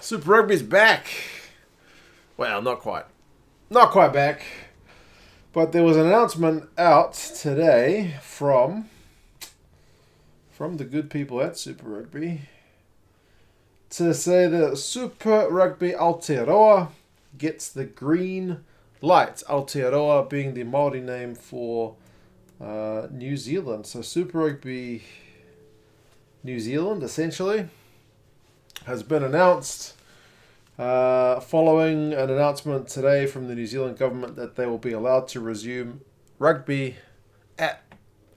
Super Rugby's back. Well, not quite. Not quite back. But there was an announcement out today from the good people at Super Rugby to say that Super Rugby Aotearoa gets the green light. Aotearoa being the Māori name for New Zealand. So Super Rugby New Zealand, essentially, has been announced following an announcement today from the New Zealand government that they will be allowed to resume rugby at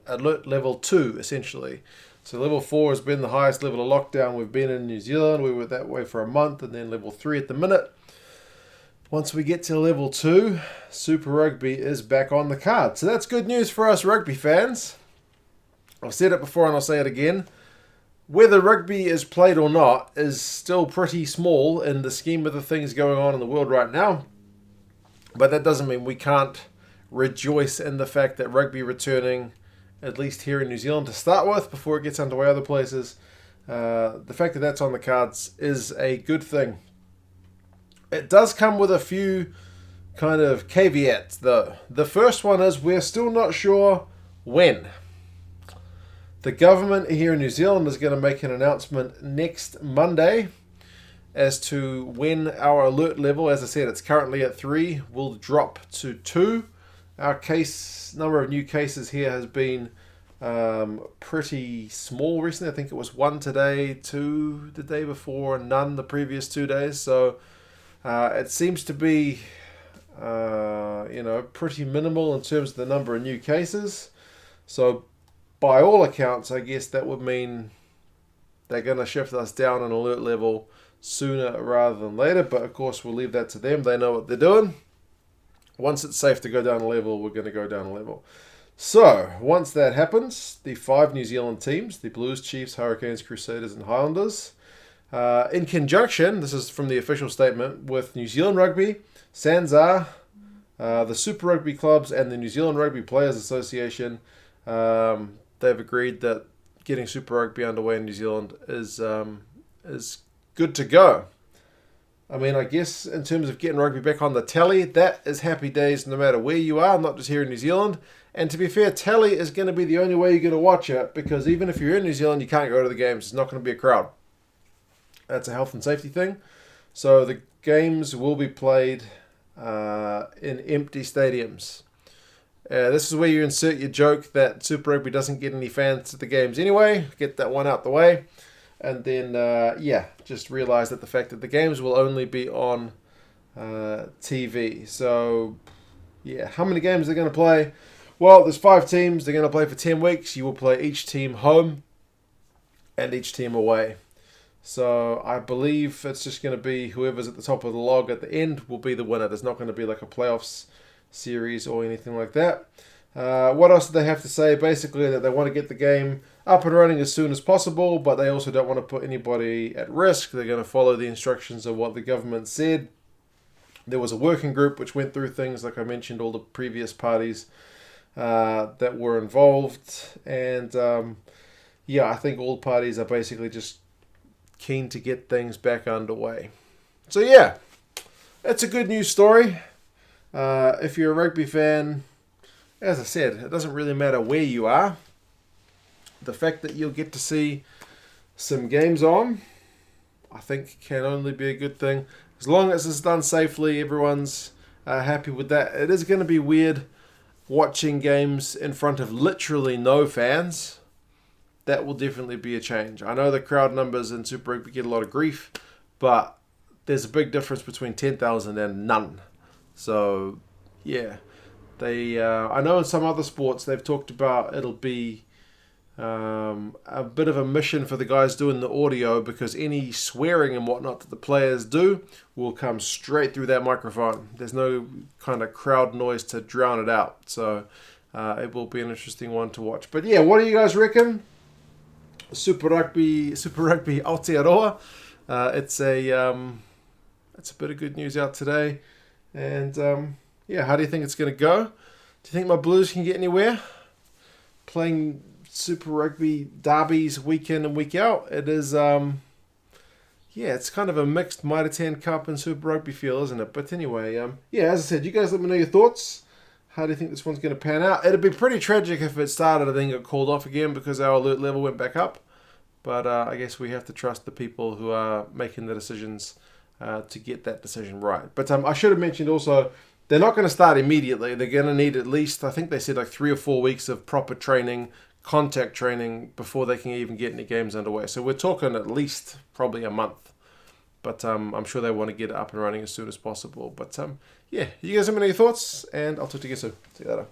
alert level 2, essentially. So level 4 has been the highest level of lockdown we've been in New Zealand. We were that way for a month, and then level 3 at the minute. Once we get to level 2, Super Rugby is back on the card. So that's good news for us rugby fans. I've said it before and I'll say it again. Whether rugby is played or not is still pretty small in the scheme of the things going on in the world right now. But that doesn't mean we can't rejoice in the fact that rugby returning, at least here in New Zealand to start with, before it gets underway other places. The fact that that's on the cards is a good thing. It does come with a few kind of caveats, though. The first one is we're still not sure when. The government here in New Zealand is going to make an announcement next Monday as to when our alert level, as I said, it's currently at 3, will drop to 2. Our number of new cases here has been pretty small recently. I think it was 1 today, 2 the day before, and none the previous 2 days. So it seems to be, pretty minimal in terms of the number of new cases. So by all accounts, I guess that would mean they're going to shift us down an alert level sooner rather than later. But of course, we'll leave that to them. They know what they're doing. Once it's safe to go down a level, we're going to go down a level. So once that happens, the 5 New Zealand teams, the Blues, Chiefs, Hurricanes, Crusaders and Highlanders, in conjunction, this is from the official statement, with New Zealand Rugby, SANZAAR, the Super Rugby clubs and the New Zealand Rugby Players Association, they've agreed that getting Super Rugby underway in New Zealand is good to go. I mean, I guess in terms of getting rugby back on the telly, that is happy days no matter where you are, not just here in New Zealand. And to be fair, telly is going to be the only way you're going to watch it, because even if you're in New Zealand, you can't go to the games. There's not going to be a crowd. That's a health and safety thing. So the games will be played in empty stadiums. This is where you insert your joke that Super Rugby doesn't get any fans at the games anyway. Get that one out the way. And then, just realise that the fact that the games will only be on TV. So, how many games are they going to play? Well, there's 5 teams. They're going to play for 10 weeks. You will play each team home and each team away. So I believe it's just going to be whoever's at the top of the log at the end will be the winner. There's not going to be like a playoffs series or anything like that. What else do they have to say? Basically that they want to get the game up and running as soon as possible, but they also don't want to put anybody at risk. They're going to follow the instructions of what the government said. There was a working group which went through things, like I mentioned, all the previous parties that were involved. And I think all parties are basically just keen to get things back underway. So it's a good news story. If you're a rugby fan, as I said, it doesn't really matter where you are. The fact that you'll get to see some games on, I think can only be a good thing. As long as it's done safely, everyone's happy with that. It is going to be weird watching games in front of literally no fans. That will definitely be a change. I know the crowd numbers in Super Rugby get a lot of grief, but there's a big difference between 10,000 and none. So, I know in some other sports they've talked about it'll be a bit of a mission for the guys doing the audio, because any swearing and whatnot that the players do will come straight through that microphone. There's no kind of crowd noise to drown it out. So it will be an interesting one to watch. But what do you guys reckon? Super Rugby Aotearoa. It's a bit of good news out today. And how do you think it's going to go? Do you think my Blues can get anywhere? Playing Super Rugby derbies week in and week out. It is yeah, it's kind of a mixed Mitre 10 Cup and Super Rugby feel, isn't it? But anyway, yeah, as I said, you guys let me know your thoughts. How do you think this one's going to pan out? It'd be pretty tragic if it started and then got called off again because our alert level went back up. But I guess we have to trust the people who are making the decisions to get that decision right. But I should have mentioned also, they're not going to start immediately. They're going to need at least, I think they said, like 3 or 4 weeks of proper training, contact training, before they can even get any games underway. So we're talking at least probably a month. But I'm sure they want to get it up and running as soon as possible. But yeah, you guys have any thoughts? And I'll talk to you again soon. See you later.